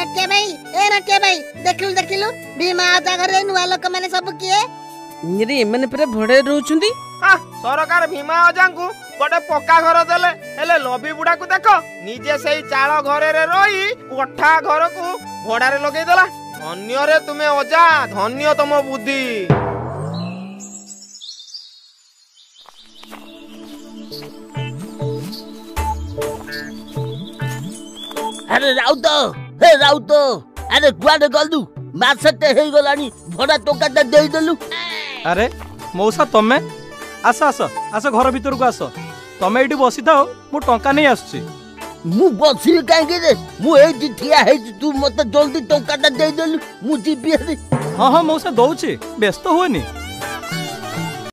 नाट्य भाई देखिलु भीमा आजा घरे नुआ लोक माने सब किए इरे एमने पर भड़े रहउछुंदी। सरकार भीमा अजांकु गोटे पक्का घर देले हेले लबी बुढ़ा को देख निजे सेई चाଳ घरे रे रही कोठा घर को भड़ा रे लगेई देला। धन्य रे तुमे अजा, धन्य तुम बुद्धि। अरे राउत अरे कुआडे गलु मासटे हे गलानी भड़ा टोकाटा देई देलु। अरे मौसा तमे आस आस आस घर भीतर को आस तमे एठी बसी थाओ मु टंका नहीं आसुची। मु बसी काहे रे मु एठी ठिया हे तू मते जल्दी टंकाटा देई देलु मु जीबी। हां हां मौसा दउची व्यस्त होनी।